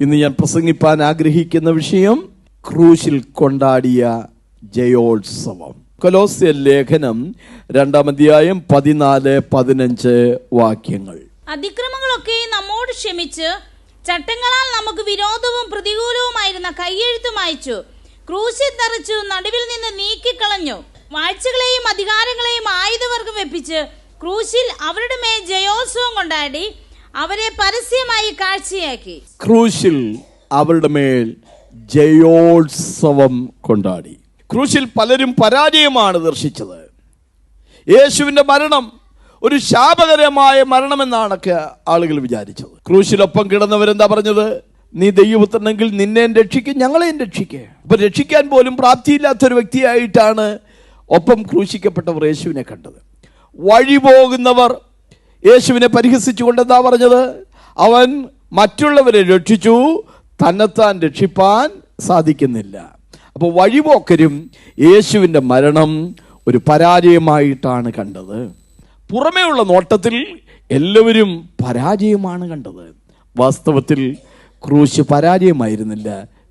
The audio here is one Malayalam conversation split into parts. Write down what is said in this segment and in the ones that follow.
ഇന്ന് ഞാൻ പ്രസംഗിപ്പാൻ ആഗ്രഹിക്കുന്ന വിഷയം ക്രൂശിൽ കൊണ്ടാടിയ ജയോത്സവം. കൊലോസ്യ ലേഖനം 2-ാം അധ്യായം 14-15 വാക്യങ്ങൾ. അതിക്രമങ്ങളൊക്കെ നമ്മോട് ക്ഷമിച്ച് ചട്ടങ്ങളാൽ നമുക്ക് വിരോധവും പ്രതികൂലവുമായിരുന്ന കയ്യെഴുത്ത് മായ്ച്ചു, ക്രൂശിൽ തറച്ചു, നടുവിൽ നിന്ന് നീക്കിക്കളഞ്ഞു. വാഴ്ചകളെയും അധികാരങ്ങളെയും ആയുധവർഗം വെപ്പിച്ച് ക്രൂശിൽ അവരുടെ മേൽ ജയോത്സവം കൊണ്ടാടി അവരെ പരസ്യമായി കാഴ്ചയാക്കി. ക്രൂശിൽ അവരുടെ മേൽ ജയോത്സവം കൊണ്ടാടി. ക്രൂശിൽ പലരും പരാജയമാണ് ദർശിച്ചത്. യേശുവിന്റെ മരണം ഒരു ശാപകരമായ മരണമെന്നാണൊക്കെ ആളുകൾ വിചാരിച്ചത്. ക്രൂശിലൊപ്പം കിടന്നവരെന്താ പറഞ്ഞത്? നീ ദൈവപുത്രനെങ്കിൽ നിന്നെയും രക്ഷിക്കും, ഞങ്ങളെയും രക്ഷിക്കേ. അപ്പൊ രക്ഷിക്കാൻ പോലും പ്രാപ്തിയില്ലാത്തൊരു വ്യക്തിയായിട്ടാണ് ഒപ്പം ക്രൂശിക്കപ്പെട്ടവർ യേശുവിനെ കണ്ടത്. വഴിപോകുന്നവർ യേശുവിനെ പരിഹസിച്ചുകൊണ്ട് എന്താ പറഞ്ഞത്? അവൻ മറ്റുള്ളവരെ രക്ഷിച്ചു, തന്നെത്താൻ രക്ഷിപ്പാൻ സാധിക്കുന്നില്ല. അപ്പോൾ വഴിപോക്കരും യേശുവിൻ്റെ മരണം ഒരു പരാജയമായിട്ടാണ് കണ്ടത്. പുറമേ ഉള്ള നോട്ടത്തിൽ എല്ലാവരും പരാജയമാണ് കണ്ടത്. വാസ്തവത്തിൽ ക്രൂശ് പരാജയമായിരുന്നില്ല,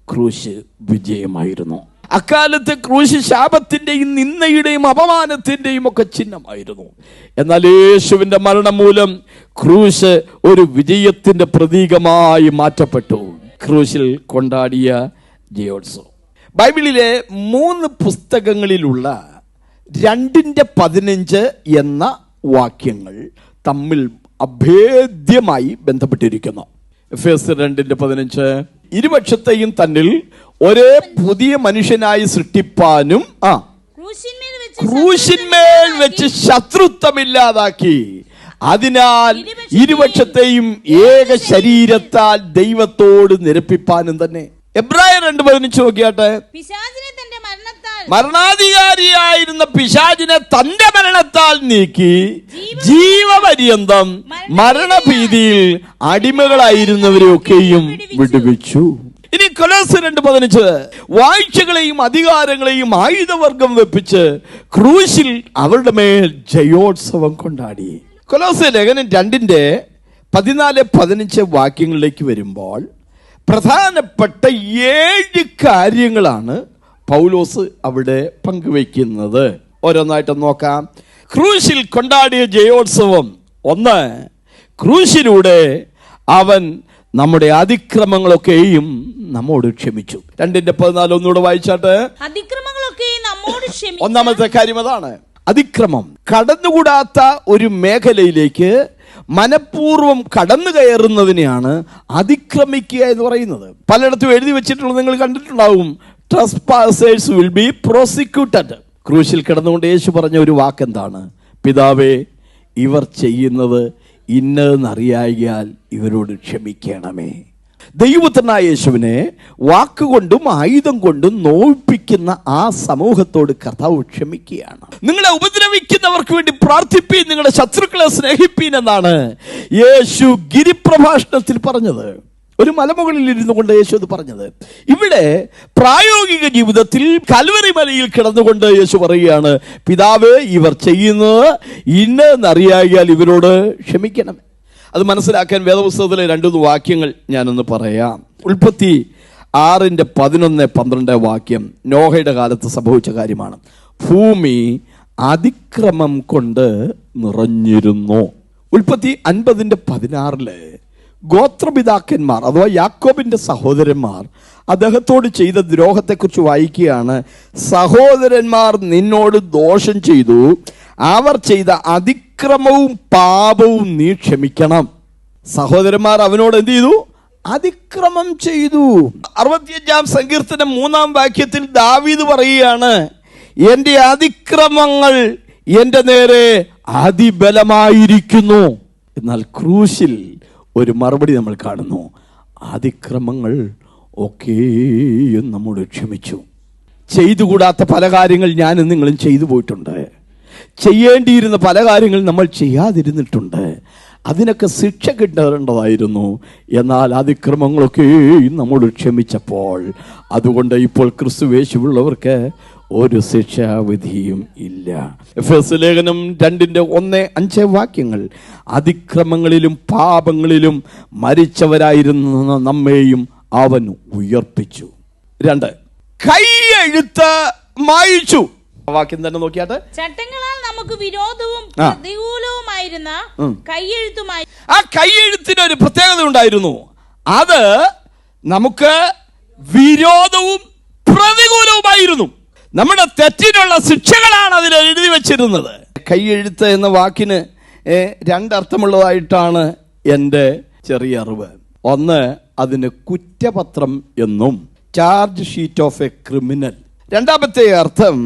ക്രൂശ് വിജയമായിരുന്നു. അക്കാലത്ത് ക്രൂശ് ശാപത്തിൻ്റെയും നിന്ദയുടെയും അപമാനത്തിൻ്റെയും ഒക്കെ ചിഹ്നമായിരുന്നു. എന്നാൽ യേശുവിൻ്റെ മരണം മൂലം ക്രൂശ് ഒരു വിജയത്തിൻ്റെ പ്രതീകമായി മാറ്റപ്പെട്ടു. ക്രൂശിൽ കൊണ്ടാടിയ ജയോത്സവം. ബൈബിളിലെ 3 പുസ്തകങ്ങളിലുള്ള 2-15 എന്ന വാക്യങ്ങൾ തമ്മിൽ അഭേദ്യമായി ബന്ധപ്പെട്ടിരിക്കുന്നു. എഫേസ്യർ 2:15 ഇരുപക്ഷത്തെയും തന്നിൽ ഒരേ പുതിയ മനുഷ്യനായി സൃഷ്ടിപ്പാനും ക്രൂശിന്മേൽ വെച്ച് ശത്രുത്വമില്ലാതാക്കി, അതിനാൽ ഇരുപക്ഷത്തെയും ഏക ശരീരത്താൽ ദൈവത്തോട് നിരപ്പിപ്പാനും തന്നെ. എബ്രായർ 2:15 നോക്കിയാട്ടെ. മരണാധികാരിയായിരുന്ന പിശാചിനെ തന്റെ മരണത്താൽ നീക്കി ജീവപര്യന്തം മരണഭീതിയിൽ അടിമകളായിരുന്നവരെയൊക്കെയും വിടുവിച്ചു. ഇനി കൊലോസ്യർ 2:15 വാഴ്ചകളെയും അധികാരങ്ങളെയും ആയുധവർഗം വെപ്പിച്ച് ക്രൂശിൽ അവരുടെ മേൽ ജയോത്സവം കൊണ്ടാടി. കൊലോസ്യ ലേഖനം 2:14-15 വാക്യങ്ങളിലേക്ക് വരുമ്പോൾ പ്രധാനപ്പെട്ട 7 കാര്യങ്ങളാണ് പൗലോസ് അവിടെ പങ്കുവയ്ക്കുന്നത്. ഓരോന്നായിട്ട് നോക്കാം. ക്രൂശിൽ കൊണ്ടാടിയ ജയോത്സവം. 1, ക്രൂശിലൂടെ അവൻ നമ്മുടെ അതിക്രമങ്ങളൊക്കെയും നമ്മോട് ക്ഷമിച്ചു. 2:14 ഒന്നുകൂടെ വായിച്ചാട്ടെ. അതിക്രമങ്ങളൊക്കെയും നമ്മോട് ക്ഷമിച്ചു. ഒന്നാമത്തെ കാര്യം അതാണ്. അതിക്രമം കടന്നുകൂടാത്ത ഒരു മേഖലയിലേക്ക് മനഃപൂർവ്വം കടന്നു കയറുന്നതിനെയാണ് അതിക്രമിക്കുക എന്ന് പറയുന്നത്. പലയിടത്തും എഴുതി വെച്ചിട്ടുള്ളത് നിങ്ങൾ കണ്ടിട്ടുണ്ടാവും. Trespassers will be prosecuted. ക്രൂശിൽ കിടന്നുകൊണ്ട് യേശു പറഞ്ഞ ഒരു വാക്കെന്താണ്? പിതാവേ, ഇവർ ചെയ്യുന്നത് ഇന്നതെന്നറിയായാൽ ഇവരോട് ക്ഷമിക്കണമേ. ദൈവപുത്രനായ യേശുവിനെ വാക്കുകൊണ്ടും ആയുധം കൊണ്ടും നോവിപ്പിക്കുന്ന ആ സമൂഹത്തോട് കർത്താവ് ക്ഷമിക്കുകയാണ്. നിങ്ങളെ ഉപദ്രവിക്കുന്നവർക്ക് വേണ്ടി പ്രാർത്ഥിപ്പീൻ, നിങ്ങളുടെ ശത്രുക്കളെ സ്നേഹിപ്പീൻ എന്നാണ് യേശു ഗിരിപ്രഭാഷണത്തിൽ പറഞ്ഞത്. ഒരു മലമുകളിൽ ഇരുന്നു കൊണ്ട് യേശു അത് പറഞ്ഞത്. ഇവിടെ പ്രായോഗിക ജീവിതത്തിൽ കൽവരി മലയിൽ കിടന്നുകൊണ്ട് യേശു പറയുകയാണ്, പിതാവേ, ഇവർ ചെയ്യുന്നത് ഇന്നതെന്നറിയായാൽ ഇവരോട് ക്ഷമിക്കണം. അത് മനസ്സിലാക്കാൻ വേദപുസ്തകത്തിലെ 2 വാക്യങ്ങൾ ഞാനൊന്ന് പറയാം. ഉൽപ്പത്തി 6:11-12 വാക്യം നോഹയുടെ കാലത്ത് സംഭവിച്ച കാര്യമാണ്. ഭൂമി അതിക്രമം കൊണ്ട് നിറഞ്ഞിരുന്നു. ഉൽപ്പത്തി 50:16 ഗോത്രപിതാക്കന്മാർ അഥവാ യാക്കോബിന്റെ സഹോദരന്മാർ അദ്ദേഹത്തോട് ചെയ്ത ദ്രോഹത്തെക്കുറിച്ച് വായിക്കുകയാണ്. സഹോദരന്മാർ നിന്നോട് ദോഷം ചെയ്തു, അവർ ചെയ്ത അതിക്രമവും പാപവും നീ ക്ഷമിക്കണം. സഹോദരന്മാർ അവനോട് എന്ത് ചെയ്തു? അതിക്രമം ചെയ്തു. 65-ാം സങ്കീർത്തനം 3-ാം വാക്യത്തിൽ ദാവീദ് പറയുകയാണ്, എന്റെ അതിക്രമങ്ങൾ എന്റെ നേരെ അതിബലമായിരിക്കുന്നു. എന്നാൽ ക്രൂശിൽ ഒരു മറുപടി നമ്മൾ കാണുന്നു. അതിക്രമങ്ങൾ ഒക്കെയും നമ്മോട് ക്ഷമിച്ചു. ചെയ്തുകൂടാത്ത പല കാര്യങ്ങൾ ഞാനും നിങ്ങളും ചെയ്തു പോയിട്ടുണ്ട്. ചെയ്യേണ്ടിയിരുന്ന പല കാര്യങ്ങൾ നമ്മൾ ചെയ്യാതിരുന്നിട്ടുണ്ട്. അതിനൊക്കെ ശിക്ഷ കിട്ടേണ്ടതായിരുന്നു. എന്നാൽ അതിക്രമങ്ങളൊക്കെയും നമ്മോട് ക്ഷമിച്ചപ്പോൾ, അതുകൊണ്ട് ഇപ്പോൾ ക്രിസ്തുവേശുവുള്ളവർക്ക് ഒരു ശിക്ഷാവിധിയും ഇല്ല. എഫേസ്യ ലേഖനം 2:1-5 വാക്യങ്ങൾ അതിക്രമങ്ങളിലും പാപങ്ങളിലും മരിച്ചവരായിരുന്ന നമ്മെയും അവൻ ഉയർപ്പിച്ചു. 2, കൈയെഴുത്ത് മായിച്ചു. വാക്യം തന്നെ നോക്കിയാട്ടെ. ചട്ടങ്ങളാൽ നമുക്ക് വിരോധവും പ്രതികൂലവുമായിരുന്ന കൈയെഴുത്തുമായി. ആ കൈയെഴുത്തിന് ഒരു പ്രത്യേകത ഉണ്ടായിരുന്നു. അത് നമുക്ക് വിരോധവും പ്രതികൂലവുമായിരുന്നു. നമ്മുടെ തെറ്റിനുള്ള ശിക്ഷകളാണ് അതിൽ എഴുതി വെച്ചിരുന്നത്. കൈയെഴുത്ത് എന്ന വാക്കിന് 2 അർത്ഥമുള്ളതായിട്ടാണ് എൻ്റെ ചെറിയ അറിവ്. ഒന്ന്, അതിന് കുറ്റപത്രം എന്നും, charge sheet of A criminal. രണ്ടാമത്തെ അർത്ഥം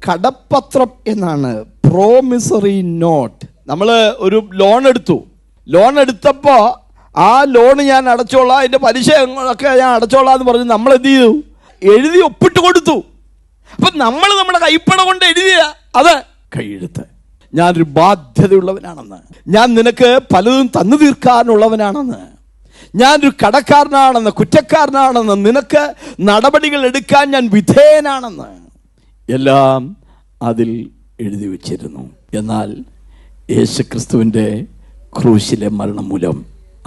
കടപ്പത്രം എന്നാണ്, പ്രോമിസറി നോട്ട്. നമ്മൾ ഒരു ലോൺ എടുത്തപ്പോൾ ആ ലോൺ ഞാൻ അടച്ചോളാം, അതിൻ്റെ പലിശയൊക്കെ ഞാൻ അടച്ചോളാം എന്ന് പറഞ്ഞ് നമ്മൾ എന്ത് ചെയ്തു? എഴുതി ഒപ്പിട്ട് കൊടുത്തു. അപ്പം നമ്മൾ നമ്മുടെ കൈപ്പട കൊണ്ട് എഴുതിയ അത് കൈയെഴുത്ത്. ഞാനൊരു ബാധ്യതയുള്ളവനാണെന്ന്, ഞാൻ നിനക്ക് പലതും തന്നു തീർക്കാനുള്ളവനാണെന്ന്, ഞാനൊരു കടക്കാരനാണെന്ന്, കുറ്റക്കാരനാണെന്ന്, നിനക്ക് നടപടികൾ എടുക്കാൻ ഞാൻ വിധേയനാണെന്ന് എല്ലാം അതിൽ എഴുതി വച്ചിരുന്നു. എന്നാൽ യേശുക്രിസ്തുവിൻ്റെ ക്രൂശിലെ മരണം മൂലം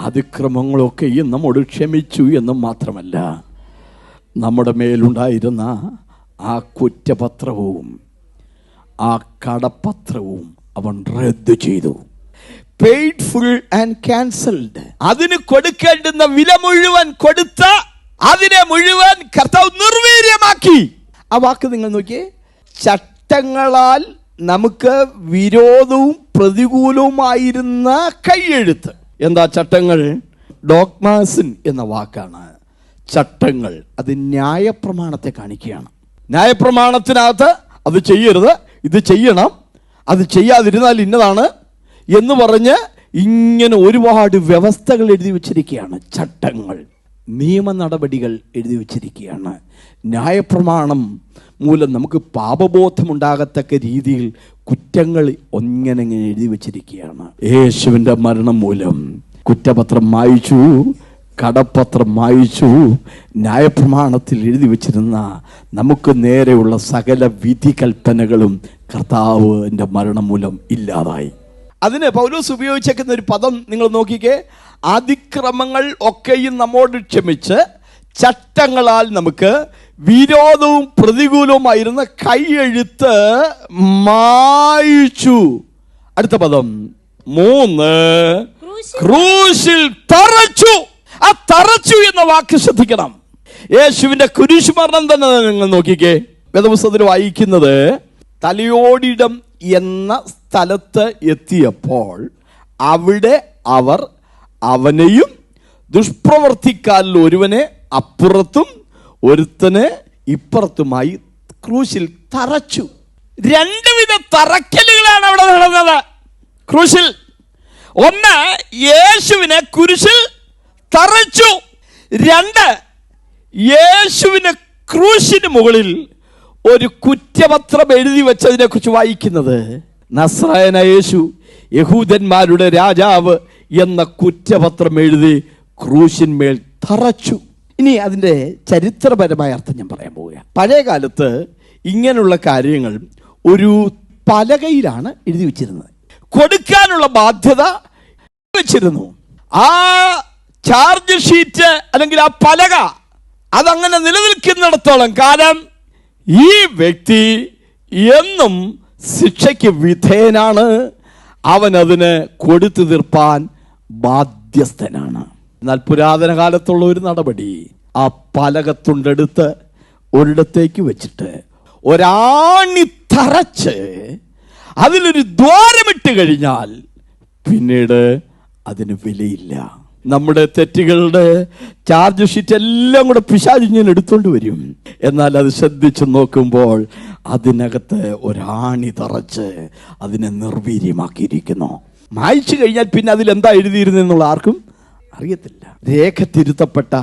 അതിക്രമങ്ങളൊക്കെയും നമ്മോട് ക്ഷമിച്ചു എന്നും മാത്രമല്ല, നമ്മുടെ മേലുണ്ടായിരുന്ന ആ കുറ്റപത്രവും ആ കടപ്പത്രവും അവൻ റദ്ദു ചെയ്തു. Paid full and cancelled. അതിന് കൊടുക്കേണ്ടുന്ന വില മുഴുവൻ കൊടുത്ത, അതിനെ മുഴുവൻ കർത്താവ് നിർവീര്യമാക്കി. ആ വാക്ക് നിങ്ങൾ നോക്കിയേ. ചട്ടങ്ങളാൽ നമുക്ക് വിരോധവും പ്രതികൂലവുമായിരുന്ന കൈയെഴുത്ത്. എന്താ ചട്ടങ്ങൾ? ഡോഗ്മാസിൻ എന്ന വാക്കാണ് ചട്ടങ്ങൾ. അത് ന്യായപ്രമാണത്തെ കാണിക്കുകയാണ്. ന്യായപ്രമാണത്തിനകത്ത് അത് ചെയ്യരുത്, ഇത് ചെയ്യണം, അത് ചെയ്യാതിരുന്നാൽ ഇന്നതാണ് എന്ന് പറഞ്ഞ് ഇങ്ങനെ ഒരുപാട് വ്യവസ്ഥകൾ എഴുതി വച്ചിരിക്കുകയാണ്. ചട്ടങ്ങൾ, നിയമ നടപടികൾ എഴുതി വച്ചിരിക്കുകയാണ്. ന്യായപ്രമാണം മൂലം നമുക്ക് പാപബോധമുണ്ടാകത്തക്ക രീതിയിൽ കുറ്റങ്ങൾ ഒങ്ങനെ എഴുതി വച്ചിരിക്കുകയാണ്. യേശുവിൻ്റെ മരണം മൂലം കുറ്റപത്രം മായിച്ചു, കടപ്പത്രം മായിച്ചു. ന്യായപ്രമാണത്തിൽ എഴുതി വച്ചിരുന്ന നമുക്ക് നേരെയുള്ള സകല വിധി കൽപ്പനകളും കർത്താവിൻ്റെ മരണം മൂലം ഇല്ലാതായി. അതിന് പൗലോസ് ഉപയോഗിച്ചേക്കുന്ന ഒരു പദം നിങ്ങൾ നോക്കിക്കേ. അതിക്രമങ്ങൾ ഒക്കെയും നമ്മോട് ക്ഷമിച്ച് ചട്ടങ്ങളാൽ നമുക്ക് വിരോധവും പ്രതികൂലവുമായിരുന്ന കൈയെഴുത്ത് മായിച്ചു. അടുത്ത പദം 3, ക്രൂശിൽ തറച്ചു. ആ തറച്ചു എന്ന വാക്ക് ശ്രദ്ധിക്കണം. യേശുവിന്റെ കുരിശ് മരണം തന്നെ നിങ്ങൾ നോക്കിക്കേ. വേദപുസ്തകത്തിൽ വായിക്കുന്നത്, തലയോടിടം എന്ന സ്ഥലത്ത് എത്തിയപ്പോൾ അവിടെ അവർ അവനെയും ദുഷ്പ്രവർത്തിക്കാരിൽ ഒരുവനെ അപ്പുറത്തും ഒരുത്തനെ ഇപ്പുറത്തുമായി ക്രൂശിൽ തറച്ചു. 2 വിധ തറക്കലുകളാണ് അവിടെ നടന്നത് ക്രൂശിൽ. ഒന്ന്, യേശുവിനെ കുരിശിൽ തറച്ചു. 2, യേശുവിനെ ക്രൂശിന് മുകളിൽ ഒരു കുറ്റപത്രം എഴുതി വെച്ചതിനെ കുറിച്ച് വായിക്കുന്നത്, നസ്രായനായ യേശു യഹൂദന്മാരുടെ രാജാവ് എന്ന കുറ്റപത്രം എഴുതി ക്രൂശിന്മേൽ തറച്ചു. ഇനി അതിൻ്റെ ചരിത്രപരമായ അർത്ഥം ഞാൻ പറയാൻ പോവുകയാണ്. പഴയ കാലത്ത് ഇങ്ങനെയുള്ള കാര്യങ്ങൾ ഒരു പലകയിലാണ് എഴുതി വെച്ചിരുന്നത്. കൊടുക്കാനുള്ള ബാധ്യത വെച്ചിരുന്നു. ആ ചാർജ് ഷീറ്റ് അല്ലെങ്കിൽ ആ പലക അതങ്ങനെ നിലനിൽക്കുന്നിടത്തോളം കാലം ഈ വ്യക്തി എന്നും ശിക്ഷയ്ക്ക് വിധേയനാണ്. അവൻ അതിന് കൊടുത്തു തീർപ്പാൻ ബാധ്യസ്ഥനാണ്. എന്നാൽ പുരാതന കാലത്തുള്ള ഒരു നടപടി, ആ പലകത്തുണ്ടെടുത്ത് ഒരിടത്തേക്ക് വെച്ചിട്ട് ഒരാണി തറച്ച് അതിലൊരു ദ്വാരമിട്ട് കഴിഞ്ഞാൽ പിന്നീട് അതിന് വിലയില്ല. നമ്മുടെ തെറ്റുകളുടെ ചാർജ് ഷീറ്റ് എല്ലാം കൂടെ പിശാച് ഞാൻ എടുത്തോണ്ട് വരും. എന്നാൽ അത് ശ്രദ്ധിച്ചു നോക്കുമ്പോൾ അതിനകത്ത് ഒരാണി തറച്ച് അതിനെ നിർവീര്യമാക്കിയിരിക്കുന്നു. മായ്ച്ചു കഴിഞ്ഞാൽ പിന്നെ അതിലെന്താ എഴുതിയിരുന്നെന്നുള്ള ആർക്കും അറിയത്തില്ല. രേഖ തിരുത്തപ്പെട്ട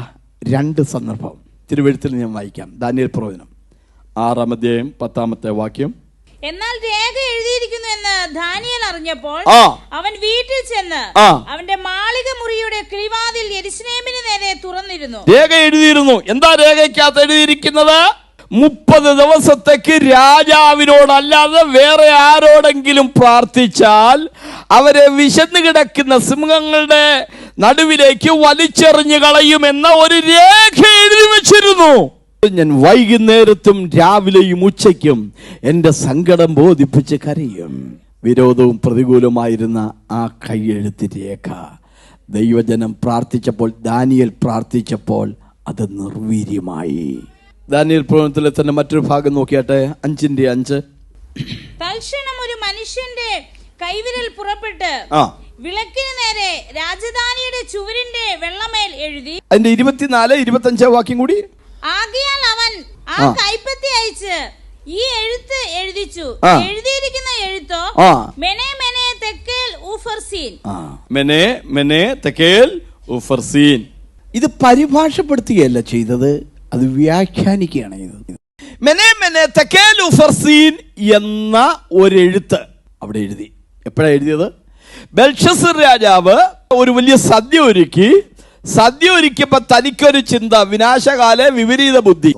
2 സന്ദർഭം തിരുവെഴുത്തിൽ ഞാൻ വായിക്കാം. ദാനിയേൽ പ്രവചനം 6-ാം അധ്യായം 10-ാമത്തെ വാക്യം. എന്നാൽ രേഖ എഴുതിയിരിക്കുന്നു എന്ന് ദാനിയേൽ അറിഞ്ഞപ്പോൾ അവൻ വീട്ടിൽ ചെന്ന് അവന്റെ മാളിക മുറിയുടെ കിളിവാതിൽ യെരൂശലേമിന് നേരെ തുറന്നിരുന്നു. രേഖ എഴുതിയിരുന്നു. എന്താ രേഖയ്ക്കകത്ത് എഴുതിയിരിക്കുന്നത്? 30 ദിവസത്തേക്ക് രാജാവിനോടല്ലാതെ വേറെ ആരോടെങ്കിലും പ്രാർത്ഥിച്ചാൽ അവരെ വിശന്നു കിടക്കുന്ന സിംഹങ്ങളുടെ നടുവിലേക്ക് വലിച്ചെറിഞ്ഞു കളയുമെന്ന ഒരു രേഖ എഴുതി വെച്ചിരുന്നു. ഞാൻ വൈകുന്നേരത്തും രാവിലെയും ഉച്ചയ്ക്കും എൻ്റെ സങ്കടം ബോധിപ്പിച്ച് കരയും. വിരോധവും പ്രതികൂലമായിരുന്ന ആ കൈയെഴുത്ത് രേഖ ദൈവജനം പ്രാർത്ഥിച്ചപ്പോൾ, ദാനിയേൽ പ്രാർത്ഥിച്ചപ്പോൾ അത് നിർവീര്യമായി. ദാനിയേൽ പ്രവചനത്തിലെ തന്നെ മറ്റൊരു ഭാഗം നോക്കിയാട്ടെ, 5:5. തൽക്ഷണം ഒരു മനുഷ്യന്റെ കൈവിരൽ പുറപ്പെട്ട് വിളക്കിന് നേരെ രാജധാനിയുടെ ചുവരിന്റെ വെള്ളമേൽ എഴുതി. അതിന്റെ 24-25 വാക്യം കൂടി. ആകയാൽ അവൻ ആ കൈപ്പത്തി അയച്ച് ഈ എഴുത്ത് എഴുതിച്ചു. എഴുതിയിരിക്കുന്ന എഴുത്തോ മെനെ മെനെ തെക്കേൽ ഊഫർസീൻ. മെനെ മെനെ തെക്കേൽ ഊഫർസീൻ. ഇത് പരിഭാഷപ്പെടുത്തുകയല്ല ചെയ്തത്, അത് വ്യാഖ്യാനിക്കുകയാണ് ചെയ്തത്. മെനെ മെനെ തെക്കേൽ ഊഫർസീൻ എന്ന ഒരെഴുത്ത് അവിടെ എഴുതി. എപ്പോഴാണ് എഴുതിയത്? ബെൽഷസ്സർ രാജാവ് ഒരു വലിയ സദ്യ ഒരുക്കിയപ്പോൾ തനിക്കൊരു ചിന്ത, വിനാശകാല വിപരീത ബുദ്ധി.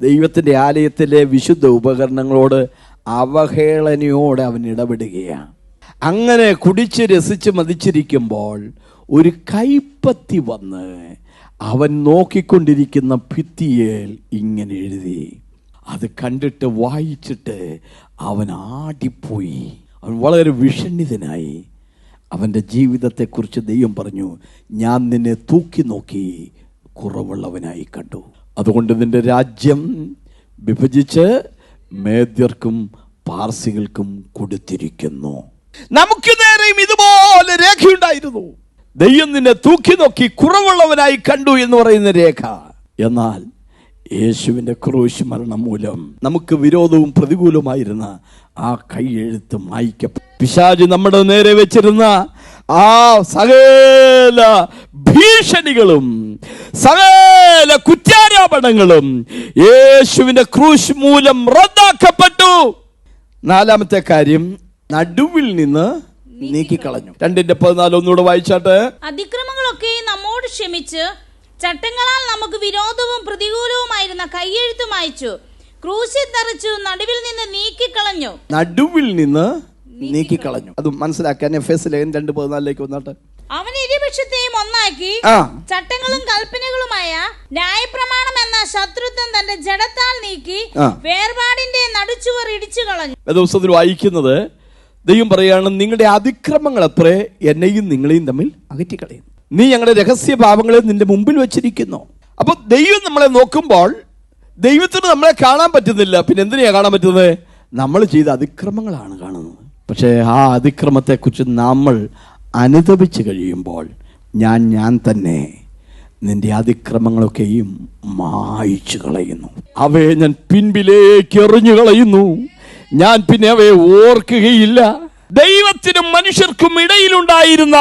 ദൈവത്തിന്റെ ആലയത്തിലെ വിശുദ്ധ ഉപകരണങ്ങളോട് അവഹേളനയോടെ അവൻ ഇടപെടുകയാണ്. അങ്ങനെ കുടിച്ച് രസിച്ച് മതിച്ചിരിക്കുമ്പോൾ ഒരു കൈപ്പത്തി വന്ന് അവൻ നോക്കിക്കൊണ്ടിരിക്കുന്ന ഭിത്തിയേൽ ഇങ്ങനെ എഴുതി. അത് കണ്ടിട്ട് വായിച്ചിട്ട് അവൻ ആടിപ്പോയി. അവൻ വളരെ വിഷണ്ണിതനായി. അവൻ്റെ ജീവിതത്തെക്കുറിച്ച് ദൈവം പറഞ്ഞു, ഞാൻ നിന്നെ തൂക്കി നോക്കി കുറവുള്ളവനായി കണ്ടു. അതുകൊണ്ട് നിന്റെ രാജ്യം വിഭജിച്ച് മേദ്യർക്കും പാർസികൾക്കും കൊടുത്തിരിക്കുന്നു. നമുക്ക് നേരെയും ഇതുപോലെ രേഖയുണ്ടായിരുന്നു. ദൈവം നിന്നെ തൂക്കി നോക്കി കുറവുള്ളവനായി കണ്ടു എന്ന് പറയുന്ന രേഖ. എന്നാൽ യേശുവിൻ്റെ ക്രൂശ് മരണം മൂലം നമുക്ക് വിരോധവും പ്രതികൂലമായിരുന്ന ആ കൈയെഴുത്ത് മായ്ക്കപ്പെട്ടു. പിശാച് നമ്മുടെ നേരെ വെച്ചിരുന്ന ആ സകല ഭീഷണികളും സകല കുറ്റാരോപണങ്ങളും യേശുവിൻ്റെ ക്രൂശ് മൂലം റദ്ദാക്കപ്പെട്ടു. നാലാമത്തെ കാര്യം, നടുവിൽ നിന്ന് നീക്കിക്കളഞ്ഞു. 2:14 ഒന്നുകൂടെ വായിച്ചാട്ടെ. അതിക്രമങ്ങളൊക്കെ നമ്മോട് ക്ഷമിച്ച് ചട്ടങ്ങളാൽ നമുക്ക് വിരോധവും പ്രതികൂലവുമായിരുന്ന കൈയെഴുത്ത് മായ്ച്ചു, ക്രൂശിൽ തറച്ചു, നടുവിൽ നിന്ന് നീക്കിക്കളഞ്ഞു. നടുവിൽ നിന്ന് നീക്കിക്കളഞ്ഞു. അത് മനസ്സിലാക്കാൻ എഫേസ്യ ലേഖനം 2:14 വന്നാട്ടെ. അവൻ ഇരുപക്ഷത്തെയും ഒന്നാക്കി ചട്ടങ്ങളും കൽപ്പനകളുമായ ന്യായപ്രമാണം എന്ന ശത്രുത്വം തന്റെ ജഡത്താൽ നീക്കി വേർപാടിന്റെ നടുച്ചുവർ ഇടിച്ചു കളഞ്ഞു. ദിവസത്തിൽ വായിക്കുന്നത് ദൈവം പറയാണ്, നിങ്ങളുടെ അതിക്രമങ്ങൾ അത്രേ എന്നെയും നിങ്ങളെയും തമ്മിൽ അകറ്റിക്കളയും. നീ ഞങ്ങളുടെ രഹസ്യ പാപങ്ങളെ നിന്റെ മുമ്പിൽ വെച്ചിരിക്കുന്നു. അപ്പൊ ദൈവം നമ്മളെ നോക്കുമ്പോൾ ദൈവത്തിന് നമ്മളെ കാണാൻ പറ്റുന്നില്ല. പിന്നെ എന്തിനാ കാണാൻ പറ്റുന്നത്? നമ്മൾ ചെയ്ത അതിക്രമങ്ങളാണ് കാണുന്നത്. പക്ഷേ ആ അതിക്രമത്തെക്കുറിച്ച് നമ്മൾ അനുതപിച്ച് കഴിയുമ്പോൾ ഞാൻ തന്നെ നിന്റെ അതിക്രമങ്ങളൊക്കെയും മായ്ച്ചു കളയുന്നു. അവയെ ഞാൻ പിൻപിലേക്ക് എറിഞ്ഞു കളയുന്നു. ഞാൻ പിന്നെ അവയെ ഓർക്കുകയില്ല. ദൈവത്തിനും മനുഷ്യർക്കും ഇടയിലുണ്ടായിരുന്ന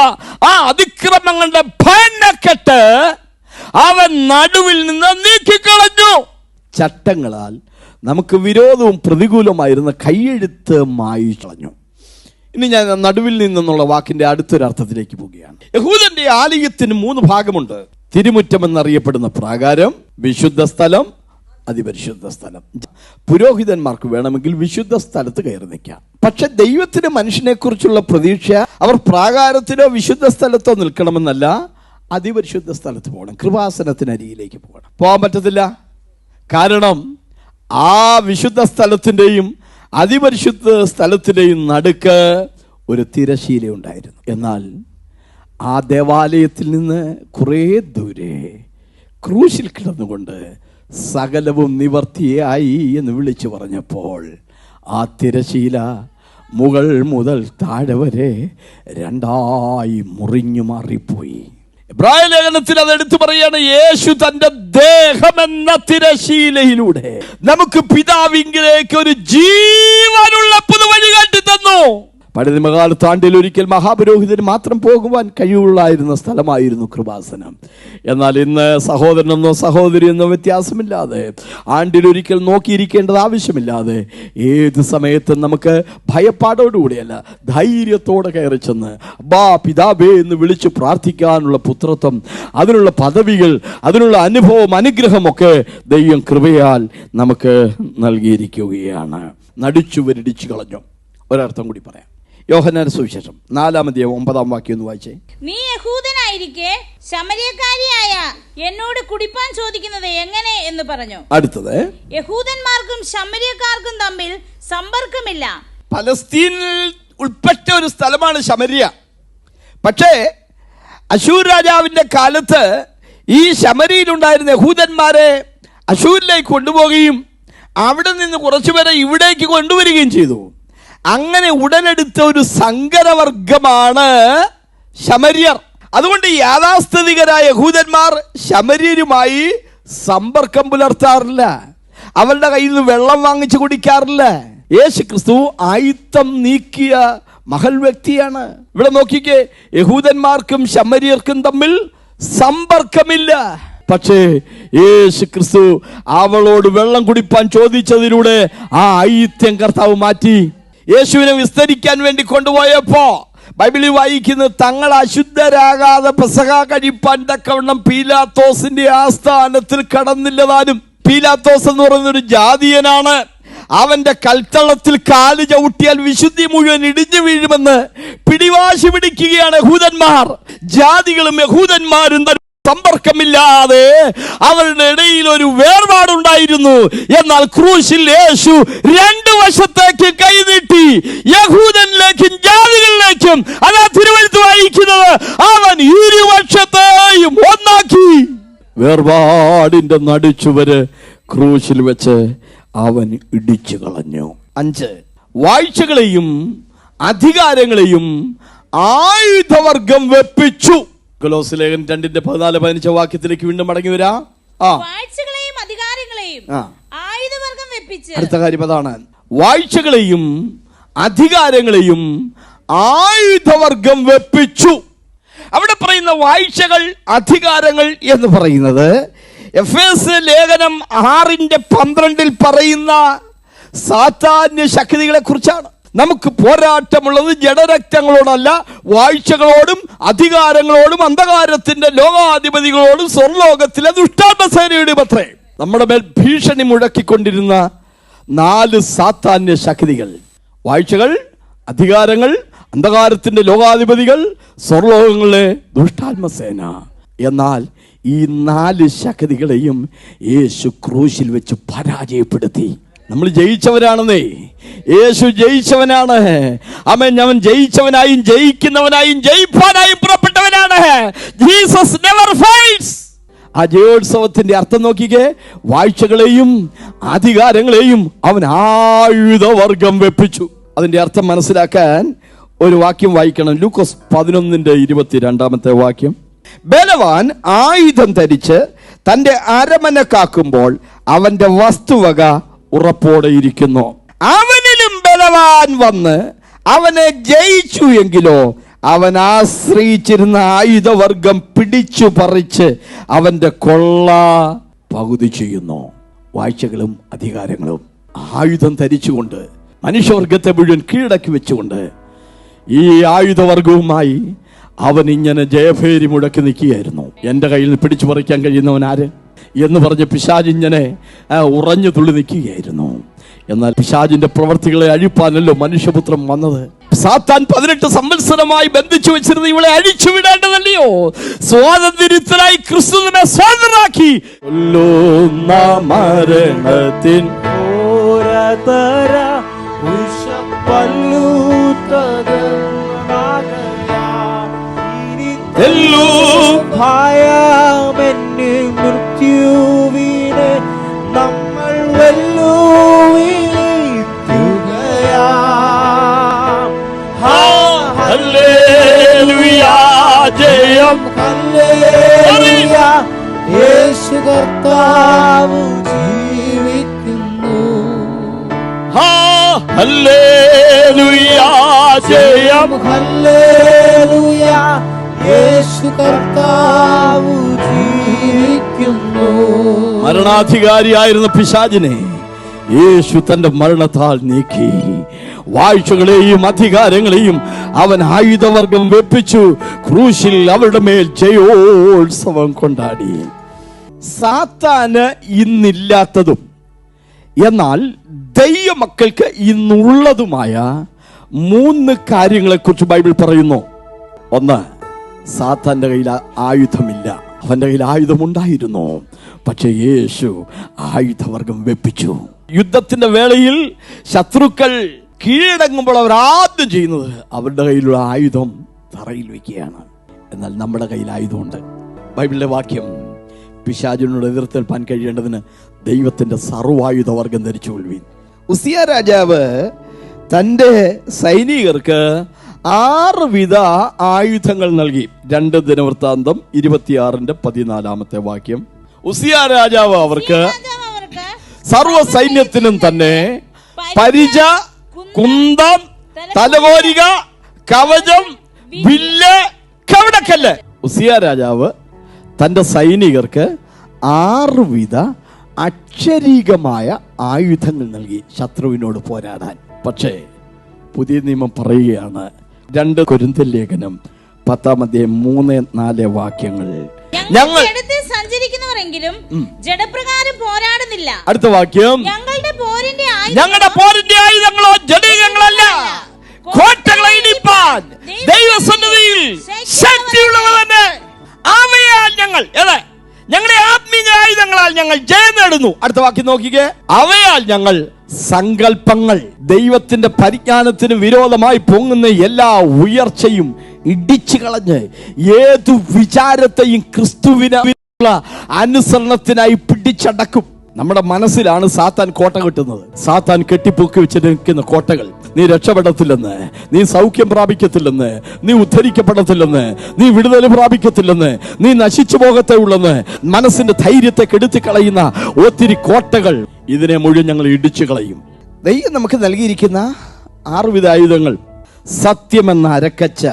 ആ അതിക്രമങ്ങളുടെ ഭയക്കെട്ട് അവൻ നടുവിൽ നിന്ന് നീക്കിക്കളഞ്ഞു. ചട്ടങ്ങളാൽ നമുക്ക് വിരോധവും പ്രതികൂലമായിരുന്ന കൈയെഴുത്ത് മായ്ച്ചു കളഞ്ഞു. ഇനി ഞാൻ നടുവിൽ നിന്നുള്ള വാക്കിന്റെ അടുത്തൊരർത്ഥത്തിലേക്ക് പോവുകയാണ്. യഹൂദന്റെ ആലയത്തിന് 3 ഭാഗമുണ്ട്. തിരുമുറ്റം എന്നറിയപ്പെടുന്ന പ്രാകാരം, വിശുദ്ധ സ്ഥലം, അതിപരിശുദ്ധ സ്ഥലം. പുരോഹിതന്മാർക്ക് വേണമെങ്കിൽ വിശുദ്ധ സ്ഥലത്ത് കയറി നിൽക്കാം. പക്ഷെ ദൈവത്തിന് മനുഷ്യനെ കുറിച്ചുള്ള പ്രതീക്ഷ അവർ പ്രാകാരത്തിലോ വിശുദ്ധ സ്ഥലത്തോ നിൽക്കണമെന്നല്ല, അതിപരിശുദ്ധ സ്ഥലത്ത് പോകണം, കൃപാസനത്തിനരിയിലേക്ക് പോകണം. പോകാൻ പറ്റത്തില്ല. കാരണം ആ വിശുദ്ധ സ്ഥലത്തിൻ്റെയും അതിപരിശുദ്ധ സ്ഥലത്തിൻ്റെയും നടുക്ക് ഒരു തിരശീല ഉണ്ടായിരുന്നു. എന്നാൽ ആ ദേവാലയത്തിൽ നിന്ന് കുറേ ദൂരെ ക്രൂശിൽ കിടന്നുകൊണ്ട് സകലവും നിവർത്തിയായി എന്ന് വിളിച്ചു പറഞ്ഞപ്പോൾ ആ തിരശീല മുകൾ മുതൽ താഴെ വരെ 2ആയി മുറിഞ്ഞു മാറിപ്പോയി. എബ്രായ ലേഖനത്തിൽ അത് എടുത്തു പറയാണ്, യേശു തന്റെ ദേഹമെന്ന തിരശീലയിലൂടെ നമുക്ക് പിതാവിങ്കിലേക്ക് ഒരു ജീവനുള്ള പുതുവഴി കാട്ടി തന്നു. പഴയ നിയമകാലത്ത് ആണ്ടിൽ ഒരിക്കൽ മഹാപുരോഹിതന് മാത്രം പോകുവാൻ കഴിവുള്ളായിരുന്ന സ്ഥലമായിരുന്നു കൃപാസനം. എന്നാൽ ഇന്ന് സഹോദരനെന്നോ സഹോദരിയെന്നോ വ്യത്യാസമില്ലാതെ, ആണ്ടിലൊരിക്കൽ നോക്കിയിരിക്കേണ്ടത് ആവശ്യമില്ലാതെ, ഏത് സമയത്തും നമുക്ക് ഭയപ്പാടോടുകൂടിയല്ല, ധൈര്യത്തോടെ കയറി ചെന്ന് അബ്ബാ പിതാവേ എന്ന് വിളിച്ച് പ്രാർത്ഥിക്കാനുള്ള പുത്രത്വം, അതിനുള്ള പദവികൾ, അതിനുള്ള അനുഭവം, അനുഗ്രഹമൊക്കെ ദൈവം കൃപയാൽ നമുക്ക് നൽകിയിരിക്കുകയാണ്. നടിച്ചുവരിടിച്ചു കളഞ്ഞു. ഒരർത്ഥം കൂടി പറയാം. യോഹന്നാന്റെ സുവിശേഷം 4:9 ഒന്ന് വായിച്ചേ. നീ യഹൂദനായിരിക്കെ ശമര്യക്കാരിയായ എന്നോട് കുടിപ്പാൻ ചോദിക്കുന്നത് എങ്ങനെ എന്ന് പറഞ്ഞു. അടുത്തത്, യഹൂദന്മാർക്കും ശമര്യക്കാർക്കും തമ്മിൽ സമ്പർക്കമില്ല. പലസ്തീനിൽ ഉൾപ്പെട്ട ഒരു സ്ഥലമാണ് ശമര്യ. പക്ഷേ അശൂർ രാജാവിന്റെ കാലത്ത് ഈ ശമര്യയിലുണ്ടായിരുന്ന യഹൂദന്മാരെ അശൂരിലേക്ക് കൊണ്ടുപോവുകയും അവിടെ നിന്ന് കുറച്ചുപേരെ ഇവിടേക്ക് കൊണ്ടുവരികയും ചെയ്തു. അങ്ങനെ ഉടലെടുത്ത ഒരു സങ്കരവർഗമാണ് ശമര്യർ. അതുകൊണ്ട് യാഥാസ്ഥിതികരായ യഹൂദന്മാർ ശമര്യരുമായി സമ്പർക്കം പുലർത്താറില്ല. അവരുടെ കയ്യിൽ നിന്ന് വെള്ളം വാങ്ങിച്ചു കുടിക്കാറില്ല. യേശു ക്രിസ്തു ആയിത്തം നീക്കിയ മഹൽ വ്യക്തിയാണ്. ഇവിടെ നോക്കിക്കേ, യഹൂദന്മാർക്കും ശമര്യർക്കും തമ്മിൽ സമ്പർക്കമില്ല. പക്ഷേ യേശു ക്രിസ്തു അവളോട് വെള്ളം കുടിപ്പാൻ ചോദിച്ചതിലൂടെ ആ ആയിത്യം കർത്താവ് മാറ്റി. യേശുവിനെ വിസ്തരിക്കാൻ വേണ്ടി കൊണ്ടുപോയപ്പോ ബൈബിളിൽ വായിക്കുന്നത്, തങ്ങൾ അശുദ്ധരാകാതെ പെസഹ കഴിപ്പാൻ തക്കവണ്ണം പീലാത്തോസിന്റെ ആസ്ഥാനത്തിൽ കടന്നില്ലതാനും. പീലാത്തോസ് എന്ന് പറയുന്നൊരു ജാതീയനാണ്. അവന്റെ കൽത്തളത്തിൽ കാല് ചവിട്ടിയാൽ വിശുദ്ധി മുഴുവൻ ഇടിഞ്ഞു വീഴുമെന്ന് പിടിവാശി പിടിക്കുകയാണ് യഹൂദന്മാർ. ജാതികളും യഹൂദന്മാരും സമ്പർക്കമില്ലാതെ അവരുടെ ഇടയിൽ ഒരു വേർപാടുണ്ടായിരുന്നു. എന്നാൽ ക്രൂശിൽ യേശു രണ്ടു വശത്തേക്ക് കൈനീട്ടി, യഹൂദനിലേക്കും ജാതികളിലേക്കും. അതാ തിരുവഴുത്ത് വായിക്കുന്നത്, അവൻ ഇരുപക്ഷത്തെയും ഒന്നാക്കി. വേർപാടിന്റെ നടുച്ചുവര് ക്രൂശിൽ വെച്ച് അവൻ ഇടിച്ചു കളഞ്ഞു. 5, വാഴ്ചകളെയും അധികാരങ്ങളെയും ആയുധവർഗം വെപ്പിച്ചു. കൊലോസ്യലേഖനം 2:14-15 വാക്യത്തിലേക്ക് വീണ്ടും മടങ്ങി വരാം. വാഴ്ചകളെയും അധികാരങ്ങളെയും ആയുധവർഗം വെപ്പിച്ചു. അടുത്ത കാര്യം അതാണ്, വാഴ്ചകളെയും അധികാരങ്ങളെയും ആയുധവർഗം വെപ്പിച്ചു. അവിടെ പറയുന്ന വാഴ്ചകൾ, അധികാരങ്ങൾ എന്ന് പറയുന്നത് എഫേസ്യ ലേഖനം 6:12 പറയുന്ന സാത്താന്യ ശക്തികളെ കുറിച്ചാണ്. നമുക്ക് പോരാട്ടമുള്ളത് ജഡരക്തങ്ങളോടല്ല, വാഴ്ചകളോടും അധികാരങ്ങളോടും അന്ധകാരത്തിന്റെ ലോകാധിപതികളോടും സ്വർലോകത്തിലെ ദുഷ്ടാത്മസേനയുടെ പത്രേ. നമ്മുടെ മേൽ ഭീഷണി മുഴക്കിക്കൊണ്ടിരുന്ന 4 സാത്താന്യ ശക്തികൾ: വാഴ്ചകൾ, അധികാരങ്ങൾ, അന്ധകാരത്തിന്റെ ലോകാധിപതികൾ, സ്വർലോകങ്ങളിലെ ദുഷ്ടാത്മസേന. എന്നാൽ ഈ 4 ശക്തികളെയും യേശു ക്രൂശിൽ വെച്ച് പരാജയപ്പെടുത്തി. നമ്മൾ ജയിച്ചവരാണെന്നേ. യേശു ജയിച്ചവനാണ്. ആമേൻ. അവൻ ജയിച്ചവനായും ജയിക്കുന്നവനായും ജയിപ്പാനായും പുറപ്പെട്ടവനാണ്. Jesus never fails. ആ ജയോത്സവത്തിന്റെ അർത്ഥം നോക്കിക്കേ, വാഴ്ചകളെയും അധികാരങ്ങളെയും അവൻ ആയുധവർഗം വെപ്പിച്ചു. അതിന്റെ അർത്ഥം മനസ്സിലാക്കാൻ ഒരു വാക്യം വായിക്കണം. ലൂക്കോസ് 11:22 വാക്യം. ബലവാൻ ആയുധം ധരിച്ച് തന്റെ അരമന കാക്കുമ്പോൾ അവന്റെ വസ്തുവക ഉറപ്പോടെ ഇരിക്കുന്നു. അവനിലും ബലവാൻ വന്ന് അവനെ ജയിച്ചു എങ്കിലോ അവൻ ആശ്രയിച്ചിരുന്ന ആയുധവർഗം പിടിച്ചു പറിച്ച് അവന്റെ കൊള്ള പകുതി ചെയ്യുന്നു. വാഴ്ചകളും അധികാരങ്ങളും ആയുധം ധരിച്ചുകൊണ്ട് മനുഷ്യവർഗത്തെ മുഴുവൻ കീഴടക്കി വെച്ചുകൊണ്ട് ഈ ആയുധവർഗവുമായി അവൻ ഇങ്ങനെ ജയഭേരി മുഴക്കി നിൽക്കുകയായിരുന്നു. എൻ്റെ കയ്യിൽ നിന്ന് പിടിച്ചു പറിക്കാൻ കഴിയുന്നവൻ ആര് എന്ന് പറഞ്ഞ് പിശാചിങ്ങനെ ഉറഞ്ഞു തുള്ളി നിൽക്കുകയായിരുന്നു. എന്നാൽ പിശാചിന്റെ പ്രവർത്തികളെ അഴിപ്പാനല്ലോ മനുഷ്യപുത്രൻ വന്നത്. സാത്താൻ 18 സംവത്സരമായി ബന്ധിച്ചു വെച്ചിരുന്ന ഇവളെ അഴിച്ചു വിടേണ്ടതല്ലയോ? സ്വാതന്ത്ര്യത്തിനായി ക്രിസ്തു നമ്മെ സ്വതന്ത്രരാക്കി. മരണത്തിൻ മൃത്യുവിനെ നമ്മൾ വെല്ലുവിളിക്കുകയാ. ഹല്ലേലൂയ, ജയം ഹല്ലേലൂയ, യേശു കർത്താവ് ജീവിക്കുന്നു. ഹല്ലേലൂയ, ജയം ഹല്ലേലൂയ, യേശു കർത്താവ് ജീവിക്കുന്നു. മരണാധികാരിയായിരുന്ന പിശാചിനെ യേശു തന്റെ മരണത്താൽ നീക്കി. വാഴ്ചകളെയും അധികാരങ്ങളെയും അവൻ ആയുധവർഗം വെപ്പിച്ചു. ക്രൂശിൽ അവരുടെ മേൽ ജയോത്സവം കൊണ്ടാടി. സാത്താന് ഇന്നില്ലാത്തതും എന്നാൽ ദൈവമക്കൾക്ക് ഇന്നുള്ളതുമായ 3 കാര്യങ്ങളെക്കുറിച്ച് ബൈബിൾ പറയുന്നു. ഒന്ന്, സാത്താന്റെ കയ്യിൽ ആയുധമില്ല. അവന്റെ കയ്യിൽ ആയുധമുണ്ടായിരുന്നു, പക്ഷെ യേശു ആയുധവർഗം വെപ്പിച്ചു. യുദ്ധത്തിന്റെ വേളയിൽ ശത്രുക്കൾ കീഴടങ്ങുമ്പോൾ അവർ ആദ്യം ചെയ്യുന്നത് അവരുടെ കയ്യിലുള്ള ആയുധം തറയിൽ വെക്കുകയാണ്. എന്നാൽ നമ്മുടെ കയ്യിൽ ആയുധമുണ്ട്. ബൈബിളിലെ വാക്യം, പിശാചിനോട് എതിർത്തേൽപ്പാൻ കഴിയേണ്ടതിന് ദൈവത്തിന്റെ സർവായുധവർഗം ധരിച്ചു കൊള്ളുവിൻ. ഉസിയ രാജാവ് തന്റെ സൈനികർക്ക് 6 വിധ ആയുധങ്ങൾ നൽകി. 2 ദിനവൃത്താന്തം 26-14 വാക്യം. ഉസിയ രാജാവ് അവർക്ക് സർവ സൈന്യത്തിനും തന്നെ പരിച, കുന്തം, തലകോരിക, കവചം, വില്ല്, കവടക്കല്ല്. ഉസിയ രാജാവ് തന്റെ സൈനികർക്ക് 6 വിധ അക്ഷരീകമായ ആയുധങ്ങൾ നൽകി ശത്രുവിനോട് പോരാടാൻ. പക്ഷേ പുതിയ നിയമം പറയുകയാണ്, 2 കൊരിന്ത്യർ ലേഖനം 10-3-4 വാക്യങ്ങൾ, ഞങ്ങൾ സഞ്ചരിക്കുന്നവരെങ്കിലും ജഡപ്രകാരം പോരാടുന്നില്ല. അടുത്ത വാക്യം, ഞങ്ങളുടെ പോരിന്റെ ആയുധങ്ങളോ ജഡീകങ്ങളല്ല, കോട്ടകളെ ഇടിപ്പാൻ ദൈവസന്നിധിയിൽ ശക്തിയുള്ളവ തന്നെ. അവയാൽ ഞങ്ങളുടെ ആത്മീയ ആയുധങ്ങളാൽ ഞങ്ങൾ ജയം നേടുന്നു. അടുത്ത വാക്യം നോക്കിക്കേ, അവയാൽ ഞങ്ങൾ സങ്കല്പങ്ങൾ, ദൈവത്തിന്റെ പരിജ്ഞാനത്തിന് വിരോധമായി പൊങ്ങുന്ന എല്ലാ ഉയർച്ചയും ഇടിച്ചു കളഞ്ഞ് ഏതു വിചാരത്തെയും ക്രിസ്തുവിനുള്ള അനുസരണത്തിനായി പിടിച്ചടക്കും. നമ്മുടെ മനസ്സിലാണ് സാത്താൻ കോട്ട കെട്ടുന്നത്. സാത്താൻ കെട്ടിപ്പൊക്കി വെച്ചിരിക്കുന്ന കോട്ടകൾ, നീ രക്ഷപ്പെടത്തില്ലെന്ന്, നീ സൗഖ്യം പ്രാപിക്കത്തില്ലെന്ന്, നീ ഉദ്ധരിക്കപ്പെടത്തില്ലെന്ന്, നീ വിടുതൽ പ്രാപിക്കത്തില്ലെന്ന്, നീ നശിച്ചു പോകത്തേ ഉള്ളെന്ന് മനസ്സിന്റെ ധൈര്യത്തെ കെടുത്തി കളയുന്ന ഒത്തിരി കോട്ടകൾ, ഇതിനെ മുഴുവൻ ഞങ്ങൾ ഇടിച്ചു കളയും. ദൈവം നമുക്ക് നൽകിയിരിക്കുന്ന 6 വിധ ആയുധങ്ങൾ: സത്യമെന്ന അരക്കച്ച,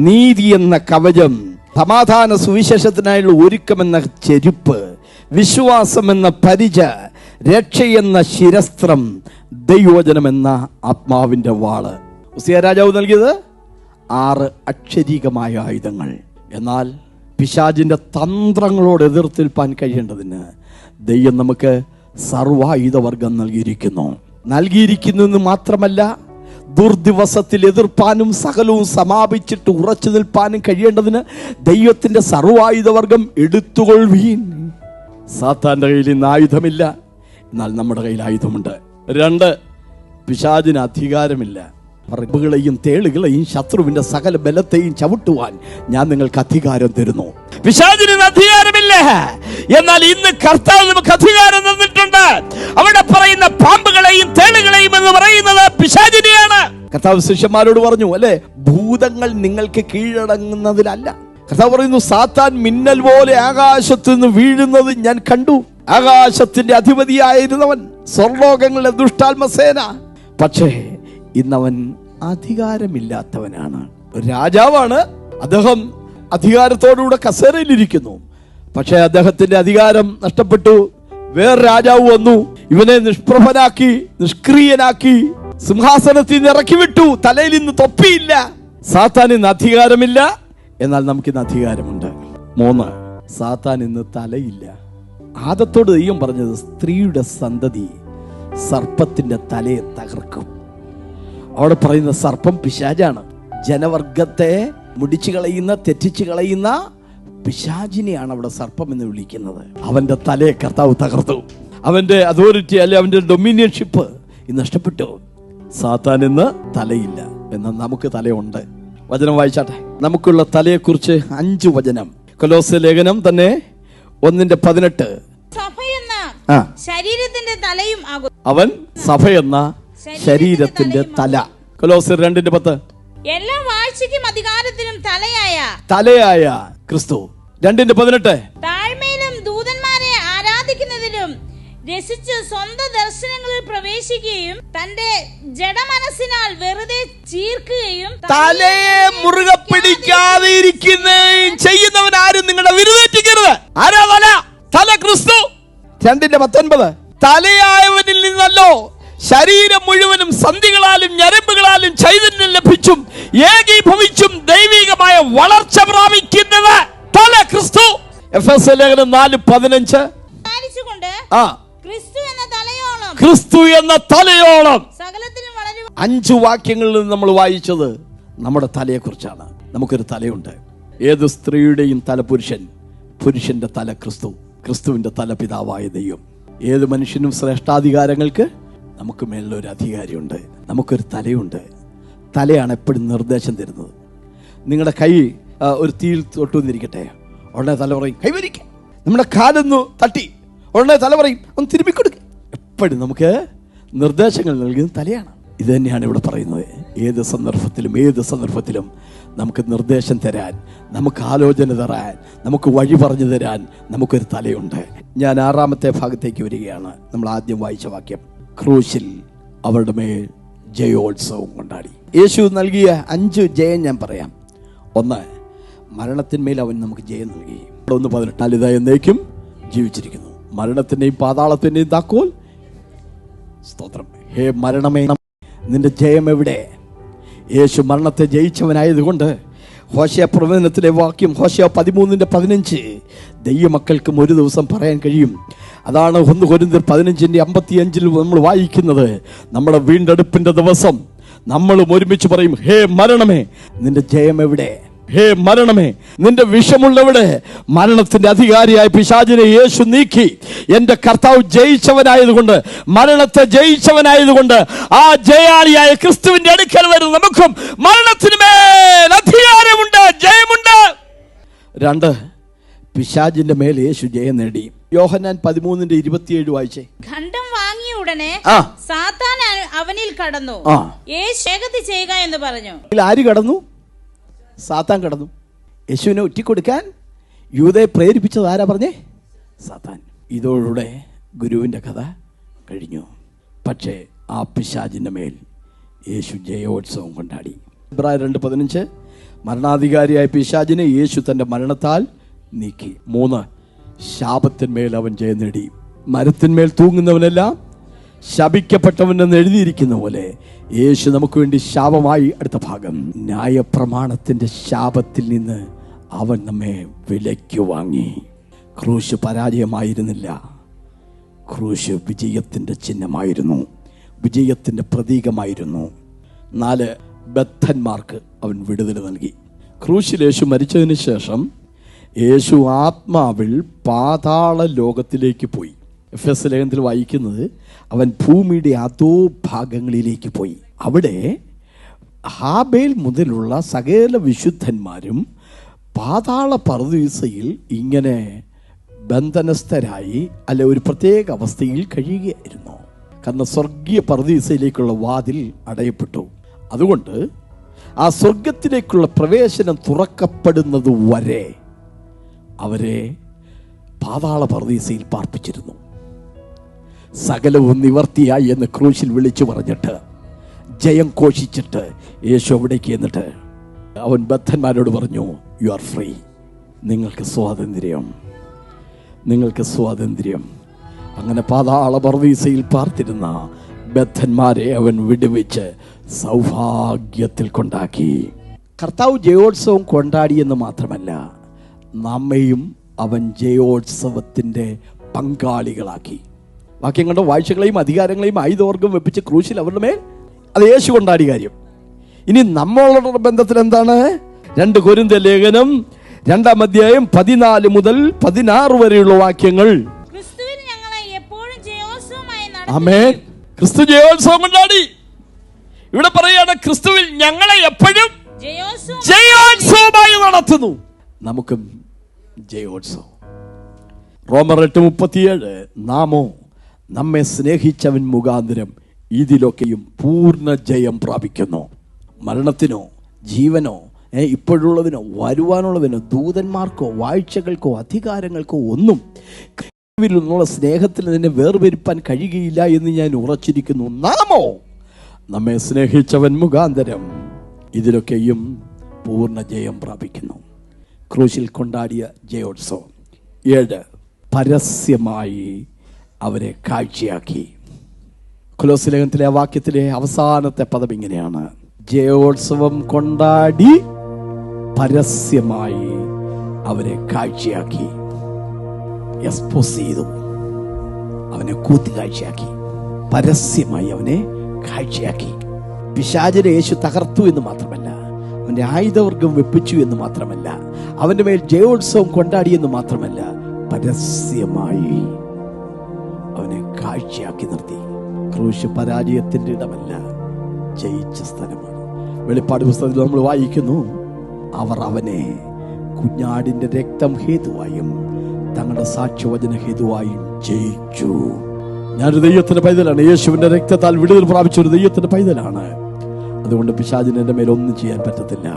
നീതി എന്ന കവചം, സമാധാന സുവിശേഷത്തിനായുള്ള ഒരുക്കമെന്ന ചെരുപ്പ്, വിശ്വാസം എന്ന പരിച, രക്ഷയെന്ന ശിരസ്ത്രം, ദൈവവചനം എന്ന ആത്മാവിന്റെ വാള്. ഉസിയ രാജാവ് നൽകിയത് 6 അക്ഷരീകമായ ആയുധങ്ങൾ. എന്നാൽ പിശാചിന്റെ തന്ത്രങ്ങളോട് എതിർത്തിൽപ്പാൻ കഴിയേണ്ടതിന് ദൈവം നമുക്ക് സർവായുധവർഗം നൽകിയിരിക്കുന്നു മാത്രമല്ല, ദുർദിവസത്തിൽ എതിർപ്പാനും സകലവും സമാപിച്ചിട്ട് ഉറച്ചു നിൽപ്പാനും കഴിയേണ്ടതിന് ദൈവത്തിന്റെ സർവായുധവർഗം എടുത്തുകൊള്ളുവീൻ. സാത്താന്റെ കയ്യിൽ ഇന്ന് ആയുധമില്ല, എന്നാൽ നമ്മുടെ കയ്യിൽ ആയുധമുണ്ട്. 2, പിശാചിന് അധികാരമില്ല. പറമ്പുകളെയും തേളുകളെയും ശത്രുവിന്റെ സകല ബലത്തെയും ചവിട്ടുവാൻ ഞാൻ നിങ്ങൾക്ക് അധികാരം തരുന്നു. പിശാചിന് അധികാരമില്ല, എന്നാൽ ഇന്ന് കർത്താവ് നമുക്ക് അധികാരം തന്നിട്ടുണ്ട്. അവിടെ പറയുന്ന പാമ്പുകളെയും തേളുകളെയും എന്ന് പറയുന്നത് പിശാചിനെയാണ്. കർത്താവ് ശിഷ്യന്മാരോട് പറഞ്ഞു, അല്ലെ, ഭൂതങ്ങൾ നിങ്ങൾക്ക് കീഴടങ്ങുന്നതിലല്ല. കർത്താവ് പറയുന്നു, സാത്താൻ മിന്നൽ പോലെ ആകാശത്തു നിന്ന് വീഴുന്നത് ഞാൻ കണ്ടു. ആകാശത്തിന്റെ അധിപതിയായിരുന്നവൻ, സ്വർലോകങ്ങളുടെ ദുഷ്ടാത്മസേന. പക്ഷേ ഇന്നവൻ അധികാരമില്ലാത്തവനാണ്. രാജാവാണ്, അദ്ദേഹം അധികാരത്തോടുകൂടെ കസേരയിലിരിക്കുന്നു. പക്ഷേ അദ്ദേഹത്തിന്റെ അധികാരം നഷ്ടപ്പെട്ടു. വേറെ രാജാവ് വന്നു, ഇവനെ നിഷ്പ്രഭനാക്കി, നിഷ്ക്രിയനാക്കി, സിംഹാസനത്തിൽ നിന്ന് ഇറക്കി വിട്ടു. തലയിൽ ഇന്ന് തൊപ്പിയില്ല. സാത്താൻ ഇന്ന് അധികാരമില്ല, എന്നാൽ നമുക്കിന്ന് അധികാരമുണ്ട്. 3, സാത്താൻ ഇന്ന് തലയില്ല. ആദത്തോട് ദൈവം പറഞ്ഞത്, സ്ത്രീയുടെ സന്തതി സർപ്പത്തിന്റെ തലയെ തകർക്കും. അവിടെ പറയുന്ന സർപ്പം പിശാചാണ്. ജനവർഗത്തെ മുടിച്ചു കളയുന്ന, തെറ്റിച്ചു കളയുന്ന പിശാചിനെയാണ് അവിടെ സർപ്പം എന്ന് വിളിക്കുന്നത്. അവന്റെ തലയെ കർത്താവ് തകർത്തു. അവന്റെ അതോറിറ്റി, അല്ലെ അവന്റെ ഡൊമിനിയൻഷിപ്പ് ഇന്ന് നഷ്ടപ്പെട്ടു. സാത്താൻ ഇന്ന് തലയില്ല, എന്നാൽ നമുക്ക് തലയുണ്ട്. വചനം വായിച്ചാട്ടെ. നമുക്കുള്ള തലയെക്കുറിച്ച് 5 വചനം. കൊലോസ്യ ലേഖനം തന്നെ 1:18. ശരീരത്തിന്റെ തലയും ആകും. അവൻ സഭയെന്ന ശരീരത്തിന്റെ തല. കൊലോസ്യർ 2:10. എല്ലാ വാഴ്ചയ്ക്കും അധികാരത്തിനും തലയായ ക്രിസ്തു. 2:18. താഴ്മയിലും ദൂതന്മാരെ ആരാധിക്കുന്നതിലും രസിച്ച് സ്വന്തം ദർശനങ്ങളിൽ പ്രവേശിക്കുകയും തന്റെ ജഡമനസ്സിനാൽ വെറുതെ ചീർക്കുകയും തലയെ മുറുകെ പിടിക്കാതെ ഇരിക്കുകയും ചെയ്യുന്നവൻ ആരും നിങ്ങളുടെ വിരുദ്ധേറ്റിക്കരുത്. ആരാ തല? തല ക്രിസ്തു. 2:19. തലയായവനിൽ നിന്നല്ലോ ശരീരം മുഴുവനും സന്ധികളാലും ഞരമ്പുകളാലും ചൈതന്യം ലഭിച്ചും ഏകീഭവിച്ചും ദൈവികമായ വളർച്ച പ്രാപിക്കുന്നത് തല ക്രിസ്തു. എഫെസ്യ ലേഖനം 4:15. ക്രിസ്തു എന്ന തലയോളം 5 വാക്യങ്ങളിൽ നിന്ന് നമ്മൾ വായിച്ചത് നമ്മുടെ തലയെക്കുറിച്ചാണ്. നമുക്കൊരു തലയുണ്ട്. ഏത് സ്ത്രീയുടെയും തല പുരുഷൻ, പുരുഷന്റെ തല ക്രിസ്തു, ക്രിസ്തുവിന്റെ തല പിതാവായ ദൈവം. ഏത് മനുഷ്യനും ശ്രേഷ്ഠാധികാരങ്ങൾക്ക് നമുക്ക് മേളിലൊരു അധികാരിയുണ്ട്. നമുക്കൊരു തലയുണ്ട്. തലയാണ് എപ്പോഴും നിർദ്ദേശം തരുന്നത്. നിങ്ങളുടെ കൈ ഒരു തീയിൽ തൊട്ടുവന്നിരിക്കട്ടെ, ഉടനെ തല പറയും കൈവരിക്ക. നമ്മുടെ കാലൊന്നു തട്ടി, ഉടനെ തല പറയും ഒന്ന് തിരുമ്മിക്കൊടുക്കുക. എപ്പോഴും നമുക്ക് നിർദ്ദേശങ്ങൾ നൽകുന്നത് തലയാണ്. ഇത് തന്നെയാണ് ഇവിടെ പറയുന്നത്. ഏത് സന്ദർഭത്തിലും നമുക്ക് നിർദ്ദേശം തരാൻ, നമുക്ക് ആലോചന തരാൻ, നമുക്ക് വഴി പറഞ്ഞു തരാൻ നമുക്കൊരു തലയുണ്ട്. ഞാൻ 6ാമത്തെ ഭാഗത്തേക്ക് വരികയാണ്. നമ്മൾ ആദ്യം വായിച്ച വാക്യം, ക്രൂശിൽ അവരുടെ മേൽ ജയോത്സവം കൊണ്ടാടി. യേശു നൽകിയ 5 ജയം ഞാൻ പറയാം. 1, മരണത്തിന്മേൽ അവൻ നമുക്ക് ജയം നൽകി. 1:18 ഇതാ എന്നേക്കും ജീവിച്ചിരിക്കുന്നു, മരണത്തിന്റെയും പാതാളത്തിന്റെയും താക്കോൽ. സ്തോത്രം. ഹേ മരണമേ, നിന്റെ ജയം എവിടെ? യേശു മരണത്തെ ജയിച്ചവനായതുകൊണ്ട് ഹോശേയ പ്രവചനത്തിലെ വാക്യം, ഹോശേയ 13:15, ദൈവമക്കൾക്കും ഒരു ദിവസം പറയാൻ കഴിയും. അതാണ് 1 കൊരിന്ത്യർ 15:55 നമ്മൾ വായിക്കുന്നത്. നമ്മുടെ വീണ്ടെടുപ്പിന്റെ ദിവസം നമ്മളും ഒരുമിച്ച് പറയും, ഹേ മരണമേ, നിന്റെ ജയം എവിടെ? ഹേ മരണമേ, നിന്റെ വിഷമുള്ളവിടെ? മരണത്തിന്റെ അധികാരിയായ പിശാചിനെ യേശു നീക്കി. എന്റെ കർത്താവ് ജയിച്ചവനായതുകൊണ്ട്, മരണത്തെ ജയിച്ചവനായതുകൊണ്ട്, ആ ജയാളിയായ ക്രിസ്തുവിന്റെ അടുക്കൽ വരുന്ന നമുക്കും മരണത്തിന് മേൽ അധികാരമുണ്ട്, ജയമുണ്ട്. 2, പിശാചിന്റെ മേൽ യേശു ജയം നേടി. യോഹന്നാൻ 13:27 വായിച്ചേ. ഖണ്ഡം വാങ്ങിയ ഉടനെ സാത്താൻ അവനിൽ കടന്നു, യേശു വേഗത്തിൽ ചെയ്യുക എന്ന് പറഞ്ഞു. ആര് കടന്നു? സാത്താൻ കടന്നു. യേശുവിനെ ഒറ്റിക്കൊടുക്കാൻ യൂദയെ പ്രേരിപ്പിച്ചത് ആരാ പറഞ്ഞേ? സാത്താൻ. ഇതോടുകൂടെ ഗുരുവിൻ്റെ കഥ കഴിഞ്ഞു. പക്ഷേ ആ പിശാചിൻ്റെ മേൽ യേശു ജയോത്സവം കൊണ്ടാടി. എബ്രായർ 2:15, മരണാധികാരിയായ പിശാചിനെ യേശു തൻ്റെ മരണത്താൽ നീക്കി. 3, ശാപത്തിന്മേൽ അവൻ ജയം നേടി. മരത്തിന്മേൽ തൂങ്ങുന്നവനെല്ലാം ശപിക്കപ്പെട്ടവനെന്ന് എഴുതിയിരിക്കുന്ന പോലെ യേശു നമുക്ക് വേണ്ടി ശാപമായി. അടുത്ത ഭാഗം, ന്യായപ്രമാണത്തിന്റെ ശാപത്തിൽ നിന്ന് അവൻ നമ്മെ വിലയ്ക്ക് വാങ്ങി. ക്രൂശ് പരാജയമായിരുന്നില്ല, ക്രൂശ് വിജയത്തിന്റെ ചിഹ്നമായിരുന്നു, വിജയത്തിന്റെ പ്രതീകമായിരുന്നു. 4, ബദ്ധന്മാർക്ക് അവൻ വിടുതൽ നൽകി. ക്രൂശിൽ യേശു മരിച്ചതിന് ശേഷം യേശു ആത്മാവിൽ പാതാള ലോകത്തിലേക്ക് പോയി. എഫെസ്യ ലേഖനത്തിൽ വായിക്കുന്നത്, അവൻ ഭൂമിയുടെ അതോ ഭാഗങ്ങളിലേക്ക് പോയി. അവിടെ ഹാബേൽ മുതലുള്ള സകല വിശുദ്ധന്മാരും പാതാള പറുദീസയിൽ ഇങ്ങനെ ബന്ധനസ്ഥരായി, അല്ലെ ഒരു പ്രത്യേക അവസ്ഥയിൽ കഴിയുകയായിരുന്നു. കാരണം സ്വർഗീയ പറുദീസയിലേക്കുള്ള വാതിൽ അടയപ്പെട്ടു. അതുകൊണ്ട് ആ സ്വർഗത്തിലേക്കുള്ള പ്രവേശനം തുറക്കപ്പെടുന്നത് വരെ അവരെ പാതാള പറുദീസയിൽ പാർപ്പിച്ചിരുന്നു. സകലവും നിവർത്തിയായി എന്ന് ക്രൂശിൽ വിളിച്ചു പറഞ്ഞിട്ട്, ജയം ഘോഷിച്ചിട്ട് യേശു അവിടേക്ക് എന്നിട്ട് അവൻ ബദ്ധന്മാരോട് പറഞ്ഞു, യു ആർ ഫ്രീ, നിങ്ങൾക്ക് സ്വാതന്ത്ര്യം, നിങ്ങൾക്ക് സ്വാതന്ത്ര്യം. അങ്ങനെ പാതാള പറുദീസയിൽ പാർത്തിരുന്ന ബദ്ധന്മാരെ അവൻ വിടുവിച്ച് സൗഭാഗ്യത്തിൽ കൊണ്ടാക്കി. കർത്താവ് ജയോത്സവം കൊണ്ടാടിയെന്ന് മാത്രമല്ല, നമ്മയും അവൻ ജയോത്സവത്തിൻ്റെ പങ്കാളികളാക്കി. വാക്യം കണ്ട വാഴ്ചകളെയും അധികാരങ്ങളെയും ആയുധവർഗം വെപ്പിച്ച് ക്രൂശിൽ അവരുടെ മേൽ, അത് യേശു കൊണ്ടാടിയ കാര്യം. ഇനി നമ്മളുടെ ബന്ധത്തിൽ എന്താണ്? 2 കൊരിന്ത്യർ ലേഖനം 2-ാം അധ്യായം 14 മുതൽ 16 വരെയുള്ള വാക്യങ്ങൾ. ആമേൻ. ക്രിസ്തു ജയോത്സവം കൊണ്ടാടി. ഇവിടെ പറയുകയാണ്, ക്രിസ്തുവിൽ ഞങ്ങളെ എപ്പോഴും ജയോത്സവമായി നടത്തുന്നു. നമുക്കും ജയോത്സവം. റോമർ 8:37, നാമോ നമ്മെ സ്നേഹിച്ചവൻ മുഖാന്തരം ഇതിലൊക്കെയും പൂർണ്ണ ജയം പ്രാപിക്കുന്നു. മരണത്തിനോ ജീവനോ ഇപ്പോഴുള്ളതിനോ വരുവാനുള്ളതിനോ ദൂതന്മാർക്കോ വാഴ്ചകൾക്കോ അധികാരങ്ങൾക്കോ ഒന്നും നിന്നുള്ള സ്നേഹത്തിൽ നിന്നെ വേർപെരുപ്പാൻ കഴിയുകയില്ല എന്ന് ഞാൻ ഉറച്ചിരിക്കുന്നു. നാമോ നമ്മെ സ്നേഹിച്ചവൻ മുഖാന്തരം ഇതിലൊക്കെയും പൂർണ്ണ ജയം പ്രാപിക്കുന്നു. ക്രൂശിൽ കൊണ്ടാടിയ ജയോത്സവം. 7, പരസ്യമായി അവരെ കാഴ്ചയാക്കി. കൊലോസ്യ ലേഖനത്തിലെ ആ വാക്യത്തിലെ അവസാനത്തെ പദം ഇങ്ങനെയാണ്, ജയോത്സവം കൊണ്ടാടി പരസ്യമായി അവരെ കാഴ്ചയാക്കി. എക്സ്പോസ് ചെയ്തു, അവനെ കൂത്തി കാഴ്ചയാക്കി, പരസ്യമായി അവനെ കാഴ്ചയാക്കി. പിശാചിനെ യേശു തകർത്തു എന്ന് മാത്രമല്ല, അവന്റെ ആയുധവർഗം വെപ്പിച്ചു എന്ന് മാത്രമല്ല, അവന്റെ മേൽ ജയോത്സവം കൊണ്ടാടിയെന്ന് മാത്രമല്ല, പരസ്യമായി അവനെ കാഴ്ചയാക്കി നിർത്തി. ക്രൂശ് പരാജയത്തിന്റെ ഇടമല്ല, ജയിച്ച സ്ഥലമാണ്. വെളിപ്പാട് പുസ്തകത്തിൽ നമ്മൾ വായിക്കുന്നു, അവർ അവനെ കുഞ്ഞാടിന്റെ രക്തം ഹേതുവായും തങ്ങളുടെ സാക്ഷ്യവചന ഹേതുവായും ജയിച്ചു. ഞാനൊരു ദൈവത്തിന്റെ പൈതലാണ്, യേശുവിന്റെ രക്തത്താൽ വിടുതൽ പ്രാപിച്ച ഒരു ദൈവത്തിന്റെ പൈതലാണ്. അതുകൊണ്ട് പിശാചിന് എന്റെ മേൽ ഒന്നും ചെയ്യാൻ പറ്റത്തില്ല.